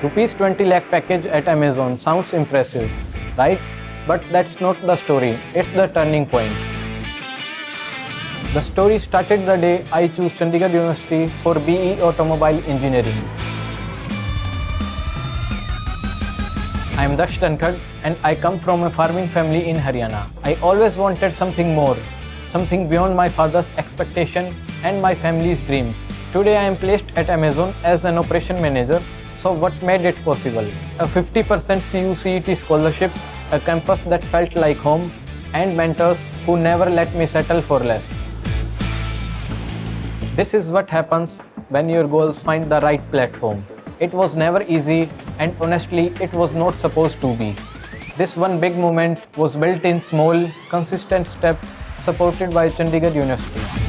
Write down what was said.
Rupees 20 lakh package at Amazon sounds impressive, right? But that's not the story, it's the turning point. The story started the day I chose Chandigarh University for BE Automobile Engineering. I am Daksh and I come from a farming family in Haryana. I always wanted something more, something beyond my father's expectation and my family's dreams. Today I am placed at Amazon as an operation manager. So what made it possible? A 50% CUCET scholarship, a campus that felt like home, and mentors who never let me settle for less. This is what happens when your goals find the right platform. It was never easy, and honestly, it was not supposed to be. This one big moment was built in small, consistent steps supported by Chandigarh University.